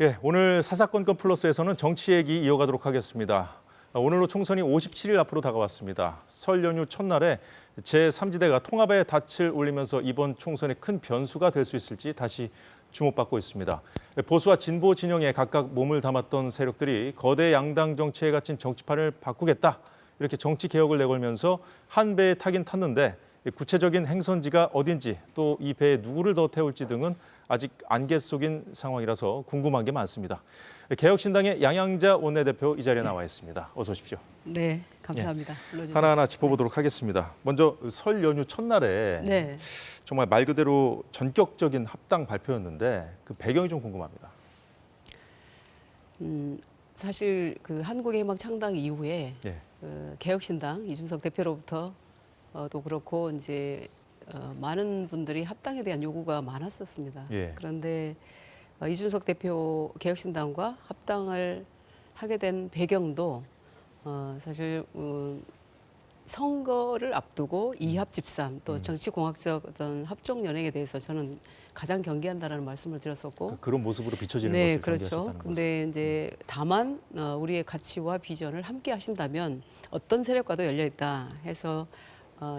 예, 오늘 사사건건 플러스에서는 정치 얘기 이어가도록 하겠습니다. 오늘로 총선이 57일 앞으로 다가왔습니다. 설 연휴 첫날에 제3지대가 통합의 닻을 올리면서 이번 총선에 큰 변수가 될 수 있을지 다시 주목받고 있습니다. 보수와 진보 진영에 각각 몸을 담았던 세력들이 거대 양당 정치에 갇힌 정치판을 바꾸겠다, 이렇게 정치 개혁을 내걸면서 한 배에 타긴 탔는데 구체적인 행선지가 어딘지, 또 이 배에 누구를 더 태울지 등은 아직 안개 속인 상황이라서 궁금한 게 많습니다. 개혁신당의 양양자 원내대표 이 자리에 나와 있습니다. 어서 오십시오. 네, 감사합니다. 예. 하나하나 짚어보도록 하겠습니다. 먼저 설 연휴 첫날에 네. 정말 말 그대로 전격적인 합당 발표였는데 그 배경이 좀 궁금합니다. 사실 그 한국의 희망 창당 이후에 예. 개혁신당 이준석 대표로부터 또 그렇고 이제 많은 분들이 합당에 대한 요구가 많았었습니다. 예. 그런데 이준석 대표 개혁신당과 합당을 하게 된 배경도 사실 선거를 앞두고 이합집산 또 정치공학적 어떤 합종 연행에 대해서 저는 가장 경계한다라는 말씀을 드렸었고, 그런 모습으로 비춰지는 네, 것을 그렇죠. 경계하셨다는 근데 이제 다만 우리의 가치와 비전을 함께 하신다면 어떤 세력과도 열려 있다 해서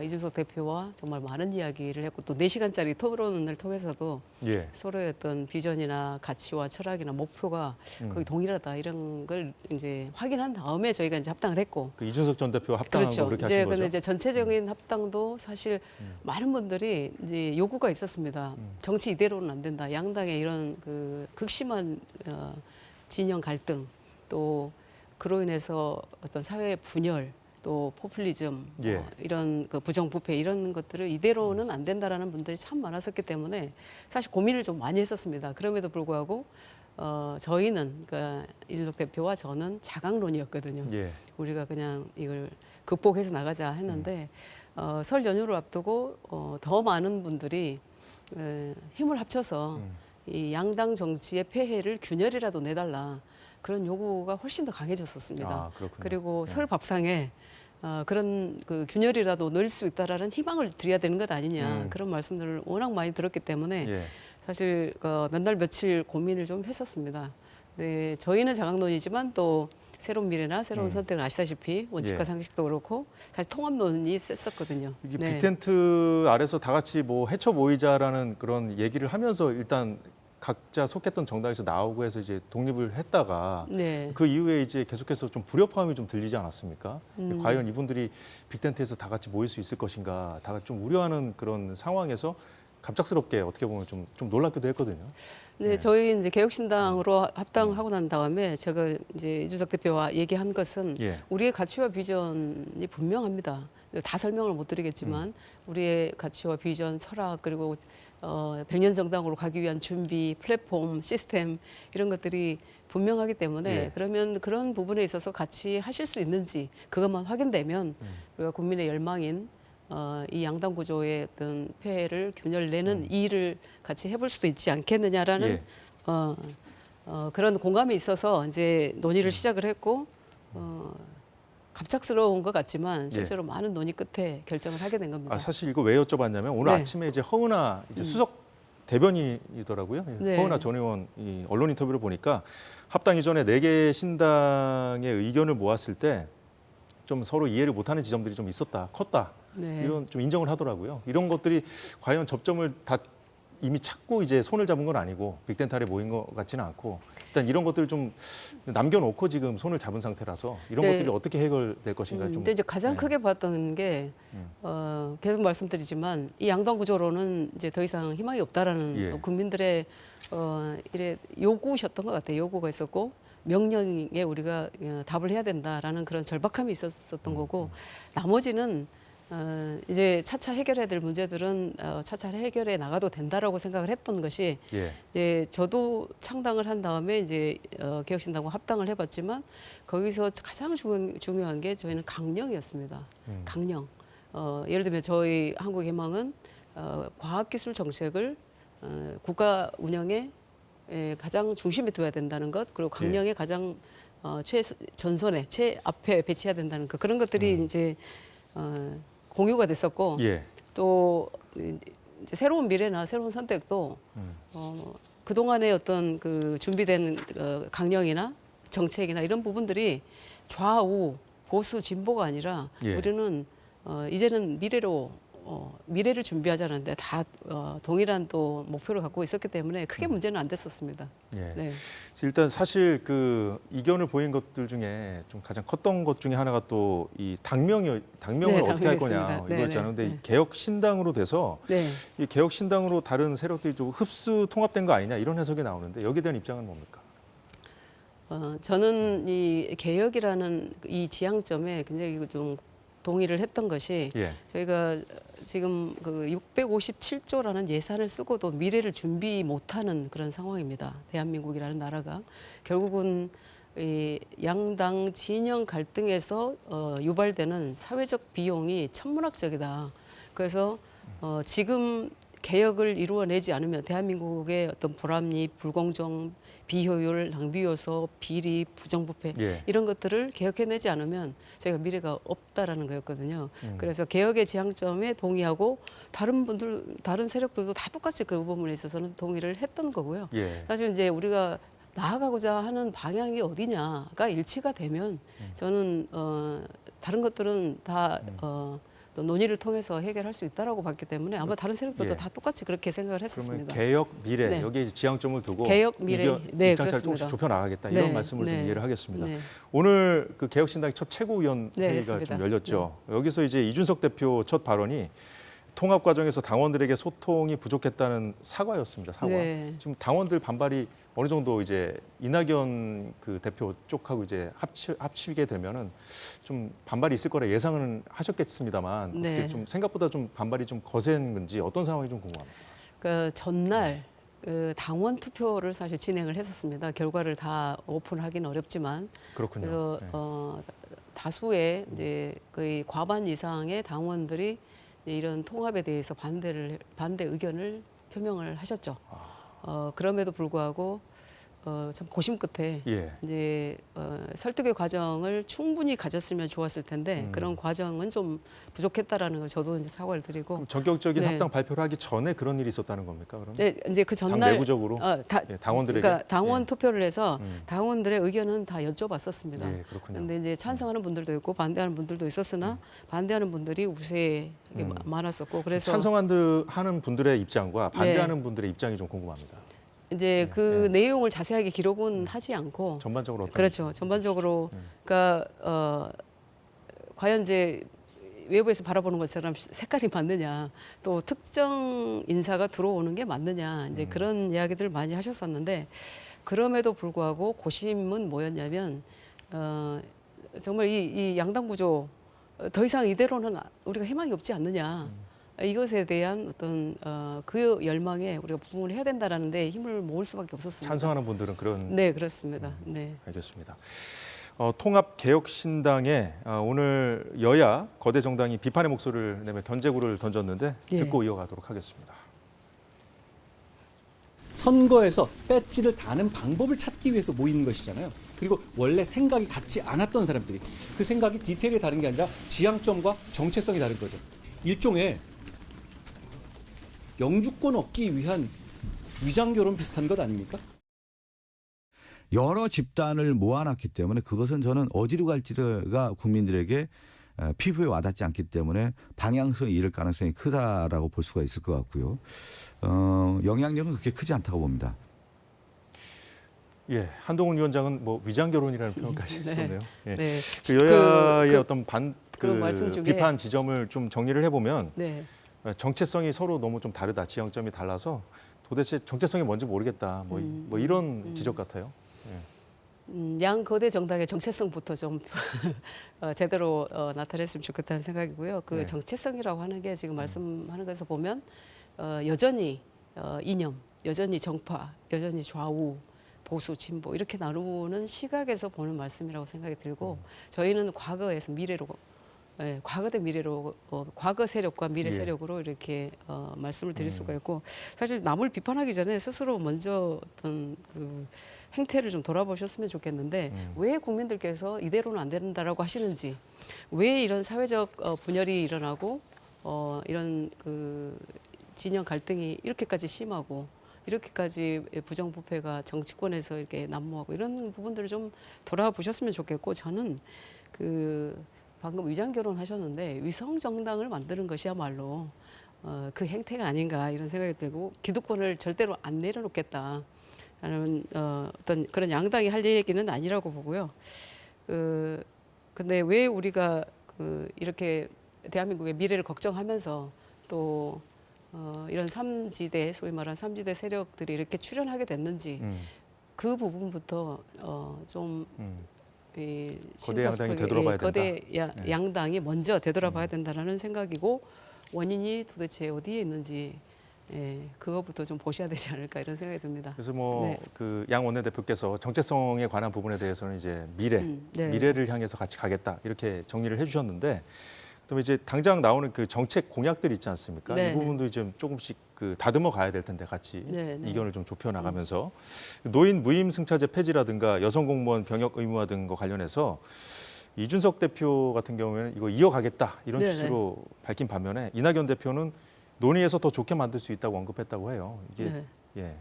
이준석 대표와 정말 많은 이야기를 했고, 또 4시간짜리 토론을 통해서도 거죠. 예. 서로의 어떤 비전이나 가치와 철학이나 목표가 거의 동일하다, 이런 걸 이제 확인한 다음에 저희가 이제 합당을 했고. 그 이준석 전 대표 합당한 그렇죠. 거 그렇게 이제 하신 거죠? 근데 이제 전체적인 합당도 사실 많은 분들이 이제 요구가 있었습니다. 정치 이대로는 안 된다. 양당의 이런 그 극심한 진영 갈등, 또 그로 인해서 어떤 사회 분열, 또 포퓰리즘, 예. 이런 그 부정부패, 이런 것들을 이대로는 안 된다라는 분들이 참 많았었기 때문에 사실 고민을 좀 많이 했었습니다. 그럼에도 불구하고 저희는, 그러니까 이준석 대표와 저는 자강론이었거든요. 예. 우리가 그냥 이걸 극복해서 나가자 했는데 설 연휴를 앞두고 더 많은 분들이 힘을 합쳐서 이 양당 정치의 폐해를 균열이라도 내달라, 그런 요구가 훨씬 더 강해졌었습니다. 아, 그렇군요. 그리고 네. 설 밥상에 그런 그 균열이라도 넣을 수 있다라는 희망을 드려야 되는 것 아니냐, 그런 말씀들을 워낙 많이 들었기 때문에 예. 사실 몇 날 며칠 고민을 좀 했었습니다. 네, 저희는 자강론이지만 또 새로운 미래나 새로운 선택은 아시다시피 원칙과 예. 상식도 그렇고 사실 통합론이 셌었거든요. 이게 네. 빅텐트 아래서 다 같이 뭐 헤쳐 모이자라는 그런 얘기를 하면서 일단 각자 속했던 정당에서 나오고 해서 이제 독립을 했다가 네. 그 이후에 이제 계속해서 좀 불협화음이 좀 들리지 않았습니까? 과연 이분들이 빅텐트에서 다 같이 모일 수 있을 것인가, 다 같이 좀 우려하는 그런 상황에서 갑작스럽게 어떻게 보면 좀 놀랍기도 했거든요. 네, 저희 이제 개혁신당으로 합당하고 난 다음에 제가 이제 이준석 대표와 얘기한 것은 예. 우리의 가치와 비전이 분명합니다. 다 설명을 못 드리겠지만 우리의 가치와 비전, 철학, 그리고 100년 정당으로 가기 위한 준비, 플랫폼, 시스템, 이런 것들이 분명하기 때문에 예. 그러면 그런 부분에 있어서 같이 하실 수 있는지 그것만 확인되면 우리가 국민의 열망인 이 양당 구조의 어떤 폐해를 균열내는 이 일을 같이 해볼 수도 있지 않겠느냐라는 예. 그런 공감이 있어서 이제 논의를 시작을 했고, 갑작스러운 것 같지만 실제로 많은 논의 끝에 결정을 하게 된 겁니다. 사실 이거 왜 여쭤봤냐면 오늘 네. 아침에 이제 허은하 이제 수석 대변인이더라고요. 네. 허은하 전 의원 이 언론 인터뷰를 보니까 합당 이전에 4개 신당의 의견을 모았을 때 좀 서로 이해를 못하는 지점들이 좀 있었다, 컸다. 네. 이런 좀 인정을 하더라고요. 이런 것들이 과연 접점을 다 이미 찾고 이제 손을 잡은 건 아니고 빅텐트 아래 모인 것 같지는 않고, 일단 이런 것들을 좀 남겨놓고 지금 손을 잡은 상태라서 이런 네. 것들이 어떻게 해결될 것인가 좀. 근데 이제 가장 네. 크게 봤던 게 계속 말씀드리지만 이 양당 구조로는 이제 더 이상 희망이 없다라는 예. 국민들의 이래 요구셨던 것 같아요. 요구가 있었고 명령에 우리가 답을 해야 된다라는 그런 절박함이 있었던 거고, 나머지는 이제 차차 해결해야 될 문제들은 차차 해결해 나가도 된다라고 생각을 했던 것이, 예. 이제 저도 창당을 한 다음에 이제 개혁신당과 합당을 해봤지만 거기서 가장 중요한 게 저희는 강령이었습니다. 강령. 예를 들면 저희 한국희망은 과학기술 정책을 국가 운영에 가장 중심에 둬야 된다는 것, 그리고 강령에 가장 최전선에 최앞에 배치해야 된다는 것, 그런 것들이 이제 공유가 됐었고, 예. 또 이제 새로운 미래나 새로운 선택도 그동안의 어떤 그 준비된 강령이나 정책이나 이런 부분들이 좌우 보수 진보가 아니라 예. 우리는 이제는 미래를 준비하자는데 다 동일한 또 목표를 갖고 있었기 때문에 크게 문제는 안 됐었습니다. 예. 네. 일단 사실 그 이견을 보인 것들 중에 좀 가장 컸던 것 중에 하나가 또 이 당명을 네, 어떻게 할 거냐 당명이었습니다. 이거였잖아요. 근데 네. 이 개혁 신당으로 돼서 네. 이 개혁 신당으로 다른 세력들이 좀 흡수 통합된 거 아니냐 이런 해석이 나오는데 여기에 대한 입장은 뭡니까? 저는 이 개혁이라는 이 지향점에 굉장히 좀 동의를 했던 것이 예. 저희가 지금 그 657조라는 예산을 쓰고도 미래를 준비 못하는 그런 상황입니다. 대한민국이라는 나라가 결국은 이 양당 진영 갈등에서 유발되는 사회적 비용이 천문학적이다. 그래서 지금 개혁을 이루어내지 않으면 대한민국의 어떤 불합리, 불공정, 비효율, 낭비 요소, 비리, 부정부패 예. 이런 것들을 개혁해내지 않으면 저희가 미래가 없다라는 거였거든요. 그래서 개혁의 지향점에 동의하고 다른 세력들도 다 똑같이 그 부분에 있어서는 동의를 했던 거고요. 예. 사실 이제 우리가 나아가고자 하는 방향이 어디냐가 일치가 되면 저는 다른 것들은 다 또 논의를 통해서 해결할 수 있다라고 봤기 때문에 아마 다른 세력들도 예. 다 똑같이 그렇게 생각을 그러면 했었습니다. 개혁 미래 네. 여기에 이제 지향점을 두고 개혁 미래. 네, 입장차를 조금씩 그렇습니다. 좁혀 나가겠다 이런 네, 말씀을 좀 네. 이해를 하겠습니다. 네. 오늘 그 개혁신당의 첫 최고위원 네, 회의가 했습니다. 좀 열렸죠. 여기서 이제 이준석 대표 첫 발언이 통합 과정에서 당원들에게 소통이 부족했다는 사과였습니다. 사과. 네. 지금 당원들 반발이 어느 정도 이제 이낙연 그 대표 쪽하고 이제 합치게 되면은 좀 반발이 있을 거라 예상은 하셨겠습니다만 네. 어떻게 좀 생각보다 좀 반발이 좀 거센 건지 어떤 상황이 좀 궁금합니다. 그 전날 당원 투표를 사실 진행을 했었습니다. 결과를 다 오픈하기는 어렵지만 그렇군요. 그래서 네. 다수의 이제 거의 과반 이상의 당원들이 이런 통합에 대해서 반대 의견을 표명을 하셨죠. 그럼에도 불구하고 참 고심 끝에 예. 이제 설득의 과정을 충분히 가졌으면 좋았을 텐데 그런 과정은 좀 부족했다라는 걸 저도 이제 사과를 드리고 그럼 전격적인 네. 합당 발표를 하기 전에 그런 일이 있었다는 겁니까? 그럼 네, 이제 그 당 전날 내부적으로 예, 당원들에게 그러니까 당원 예. 투표를 해서 당원들의 의견은 다 여쭤봤었습니다. 예, 그렇군요. 그런데 이제 찬성하는 분들도 있고 반대하는 분들도 있었으나 반대하는 분들이 우세하게 많았었고 그래서 찬성하는 분들의 입장과 반대하는 분들의 입장이 좀 궁금합니다. 이제 그 네. 내용을 자세하게 기록은 하지 않고 전반적으로 어떤 그렇죠. 전반적으로 그러니까 과연 이제 외부에서 바라보는 것처럼 색깔이 맞느냐, 또 특정 인사가 들어오는 게 맞느냐, 이제 그런 이야기들을 많이 하셨었는데 그럼에도 불구하고 고심은 뭐였냐면 정말 이 양당 구조 더 이상 이대로는 우리가 희망이 없지 않느냐. 이것에 대한 어떤 그 열망에 우리가 부응을 해야 된다라는데 힘을 모을 수밖에 없었습니다. 찬성하는 분들은 그런 네, 그렇습니다. 네. 알겠습니다. 통합개혁신당에 오늘 여야 거대 정당이 비판의 목소리를 내며 견제구를 던졌는데 예. 듣고 이어가도록 하겠습니다. 선거에서 배지를 다는 방법을 찾기 위해서 모이는 것이잖아요. 그리고 원래 생각이 같지 않았던 사람들이 그 생각이 디테일이 다른 게 아니라 지향점과 정체성이 다른 거죠. 일종의 영주권 얻기 위한 위장결혼 비슷한 것 아닙니까? 여러 집단을 모아놨기 때문에 그것은 저는 어디로 갈지가 국민들에게 피부에 와닿지 않기 때문에 방향성이 잃을 가능성이 크다라고 볼 수가 있을 것 같고요. 영향력은 그렇게 크지 않다고 봅니다. 예, 한동훈 위원장은 뭐 위장결혼이라는 표현까지 했었네요. 예. 네. 그 여야의 그 어떤 그 말씀 중에 비판 지점을 좀 정리를 해보면 네. 정체성이 서로 너무 좀 다르다, 지향점이 달라서 도대체 정체성이 뭔지 모르겠다, 뭐 이런 지적 같아요. 양 거대 정당의 정체성부터 좀 제대로 나타냈으면 좋겠다는 생각이고요. 그 네. 정체성이라고 하는 게 지금 말씀하는 것에서 보면 여전히 이념, 여전히 정파, 여전히 좌우, 보수, 진보 이렇게 나누는 시각에서 보는 말씀이라고 생각이 들고 저희는 과거에서 미래로 과거 대 미래로 과거 세력과 미래 예. 세력으로 이렇게 말씀을 드릴 수가 있고 사실 남을 비판하기 전에 스스로 먼저 어떤 그 행태를 좀 돌아보셨으면 좋겠는데 왜 국민들께서 이대로는 안 된다라고 하시는지 왜 이런 사회적 분열이 일어나고 이런 그 진영 갈등이 이렇게까지 심하고 이렇게까지 부정부패가 정치권에서 이렇게 난무하고 이런 부분들을 좀 돌아보셨으면 좋겠고 저는 방금 위장 결혼하셨는데 위성 정당을 만드는 것이야말로 그 행태가 아닌가 이런 생각이 들고 기득권을 절대로 안 내려놓겠다. 라는 어떤 그런 양당이 할 얘기는 아니라고 보고요. 근데 왜 우리가 이렇게 대한민국의 미래를 걱정하면서 또 이런 삼지대 소위 말하는 삼지대 세력들이 이렇게 출현하게 됐는지 그 부분부터 좀 거대 양당이 되돌아봐야 된다. 거대 양당이 먼저 되돌아봐야 된다라는 생각이고 원인이 도대체 어디에 있는지 그것부터 좀 보셔야 되지 않을까 이런 생각이 듭니다. 그래서 뭐 네. 그 양 원내대표께서 정체성에 관한 부분에 대해서는 이제 미래를 향해서 같이 가겠다 이렇게 정리를 해주셨는데, 그다음에 이제 당장 나오는 그 정책 공약들 있지 않습니까? 네. 이 부분도 좀 조금씩 다듬어 가야 될 텐데 같이 네. 이견을 좀 좁혀 나가면서 노인 무임 승차제 폐지라든가 여성 공무원 병역 의무화 등과 관련해서 이준석 대표 같은 경우에는 이거 이어가겠다 이런 네. 취지로 밝힌 반면에 이낙연 대표는 논의해서 더 좋게 만들 수 있다고 언급했다고 해요. 이게 네. 예.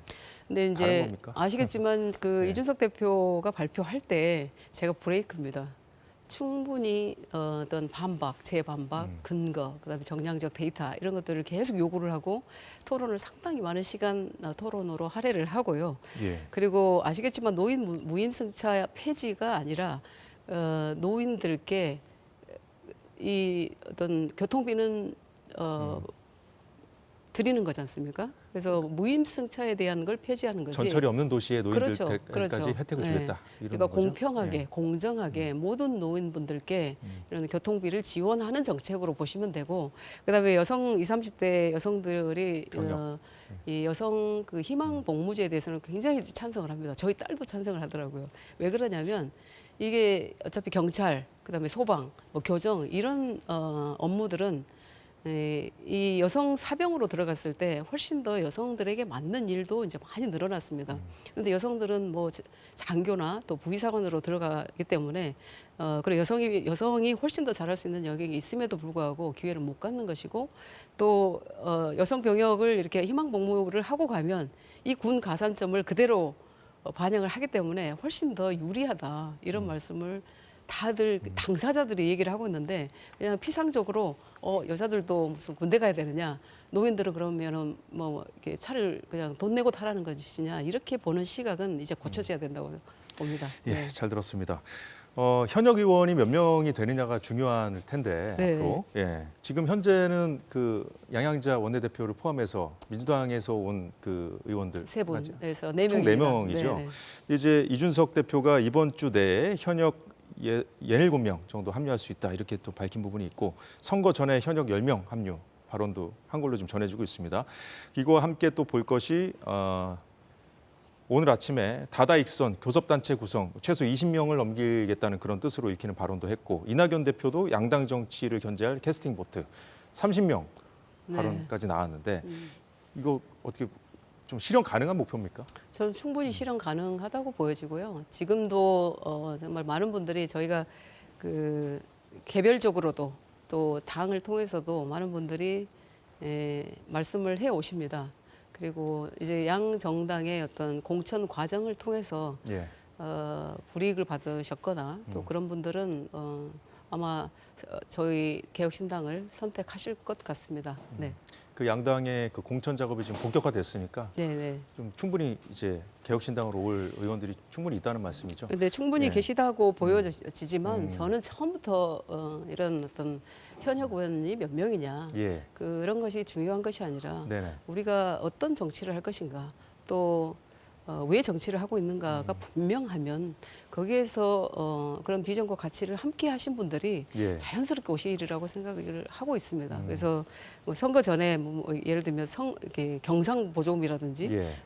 근데 다른 이제 겁니까? 아시겠지만 그 네. 이준석 대표가 발표할 때 제가 브레이크입니다. 충분히 어떤 반박, 재반박, 근거, 그다음에 정량적 데이터 이런 것들을 계속 요구를 하고 토론을 상당히 많은 시간 토론으로 할애를 하고요. 예. 그리고 아시겠지만 노인 무임승차 폐지가 아니라 노인들께 이 어떤 교통비는 드리는 거지 않습니까? 그래서 무임승차에 대한 걸 폐지하는 거지. 전철이 없는 도시의 노인들까지 그렇죠. 혜택을 네. 주겠다. 이런 그러니까 거죠? 공평하게, 예. 공정하게 모든 노인분들께 이런 교통비를 지원하는 정책으로 보시면 되고, 그다음에 여성 20, 30대 여성들이 병역. 이 여성 그 희망 복무제에 대해서는 굉장히 찬성을 합니다. 저희 딸도 찬성을 하더라고요. 왜 그러냐면 이게 어차피 경찰, 그다음에 소방, 뭐 교정 이런 업무들은 이 여성 사병으로 들어갔을 때 훨씬 더 여성들에게 맞는 일도 이제 많이 늘어났습니다. 그런데 여성들은 뭐 장교나 또 부의사관으로 들어가기 때문에 그리고 여성이 훨씬 더 잘할 수 있는 영역이 있음에도 불구하고 기회를 못 갖는 것이고 또 여성 병역을 이렇게 희망 복무를 하고 가면 이 군 가산점을 그대로 반영을 하기 때문에 훨씬 더 유리하다 이런 말씀을 다들 당사자들이 얘기를 하고 있는데 그냥 피상적으로 여자들도 무슨 군대 가야 되느냐 노인들은 그러면은 뭐 이렇게 차를 그냥 돈 내고 타라는 것이냐 이렇게 보는 시각은 이제 고쳐져야 된다고 봅니다. 예, 네. 잘 들었습니다. 현역 의원이 몇 명이 되느냐가 중요할 텐데 네. 앞으로 지금 현재는 그 양양자 원내대표를 포함해서 민주당에서 온 그 의원들 세 까지 분에서 네 총 명입니다. 4명이죠. 네, 이제 이준석 대표가 이번 주 내에 현역 17명 정도 합류할 수 있다 이렇게 또 밝힌 부분이 있고 선거 전에 현역 10명 합류 발언도 한 걸로 좀 전해지고 있습니다. 이거와 함께 또 볼 것이 오늘 아침에 다다익선 교섭단체 구성 최소 20명을 넘기겠다는 그런 뜻으로 읽히는 발언도 했고 이낙연 대표도 양당 정치를 견제할 캐스팅 보트 30명 발언까지 나왔는데 이거 어떻게 좀 실현 가능한 목표입니까? 저는 충분히 실현 가능하다고 보여지고요. 지금도 정말 많은 분들이 저희가 그 개별적으로도 또 당을 통해서도 많은 분들이 말씀을 해 오십니다. 그리고 이제 양 정당의 어떤 공천 과정을 통해서 예. 불이익을 받으셨거나 또 그런 분들은 아마 저희 개혁신당을 선택하실 것 같습니다. 네, 그 양당의 그 공천 작업이 지금 본격화됐으니까 네, 네. 좀 충분히 이제 개혁신당으로 올 의원들이 충분히 있다는 말씀이죠. 근데 충분히 네. 계시다고 보여지지만 저는 처음부터 이런 어떤 현역 의원이 몇 명이냐 예. 그런 것이 중요한 것이 아니라 네네. 우리가 어떤 정치를 할 것인가 또 왜 정치를 하고 있는가가 분명하면 거기에서 그런 비전과 가치를 함께 하신 분들이 예. 자연스럽게 오시리라고 생각을 하고 있습니다. 그래서 뭐 선거 전에 뭐 예를 들면 이렇게 경상 보조금이라든지 예.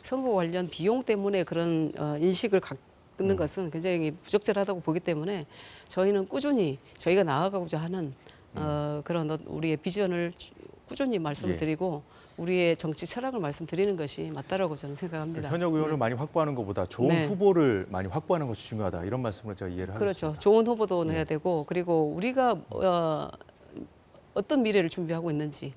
선거 관련 비용 때문에 그런 인식을 갖는 것은 굉장히 부적절하다고 보기 때문에 저희는 꾸준히 저희가 나아가고자 하는 그런 우리의 비전을 꾸준히 말씀을 예. 드리고 우리의 정치 철학을 말씀드리는 것이 맞다라고 저는 생각합니다. 현역 의원을 네. 많이 확보하는 것보다 좋은 네. 후보를 많이 확보하는 것이 중요하다 이런 말씀을 제가 이해를 그렇죠. 하겠습니다. 좋은 후보도 예. 내야 되고 그리고 우리가 어떤 미래를 준비하고 있는지,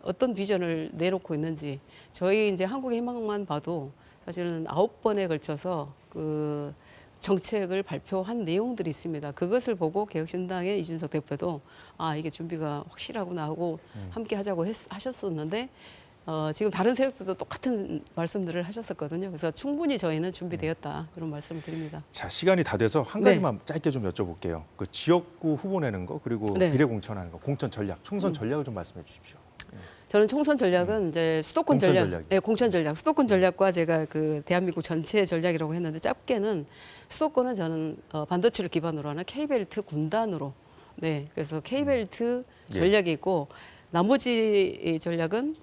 어떤 비전을 내놓고 있는지 저희 이제 한국의 희망만 봐도 사실은 9번에 걸쳐서 그 정책을 발표한 내용들이 있습니다. 그것을 보고 개혁신당의 이준석 대표도 아 이게 준비가 확실하구나 하고 함께 하자고 하셨었는데 지금 다른 세력들도 똑같은 말씀들을 하셨었거든요. 그래서 충분히 저희는 준비되었다 이런 말씀을 드립니다. 자, 시간이 다 돼서 한 네. 가지만 짧게 좀 여쭤볼게요. 그 지역구 후보 내는 거 그리고 네. 비례 공천하는 거, 공천 전략, 총선 전략을 좀 말씀해 주십시오. 저는 총선 전략은 이제 수도권 공천 전략, 전략이요. 네, 공천 전략, 수도권 전략과 제가 그 대한민국 전체 전략이라고 했는데 짧게는 수도권은 저는 반도체를 기반으로 하는 K벨트 군단으로, 네, 그래서 K벨트 전략이 있고 나머지 전략은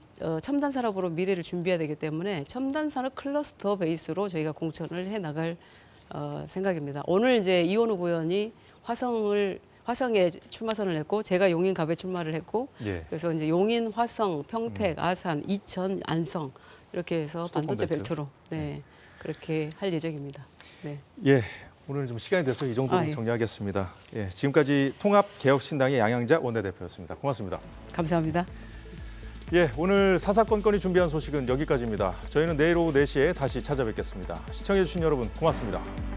첨단 산업으로 미래를 준비해야 되기 때문에 첨단 산업 클러스터 베이스로 저희가 공천을 해 나갈 생각입니다. 오늘 이제 이원우 의원이 화성에 출마선을 했고 제가 용인 갑에 출마를 했고 예. 그래서 이제 용인, 화성, 평택, 아산, 이천, 안성 이렇게 해서 수도권 반도체 벨트. 벨트로 네, 그렇게 할 예정입니다. 네. 예, 오늘 좀 시간이 돼서 이 정도로 예. 정리하겠습니다. 예, 지금까지 통합개혁신당의 양양자 원내대표였습니다. 고맙습니다. 감사합니다. 예, 오늘 사사건건이 준비한 소식은 여기까지입니다. 저희는 내일 오후 4시에 다시 찾아뵙겠습니다. 시청해주신 여러분 고맙습니다.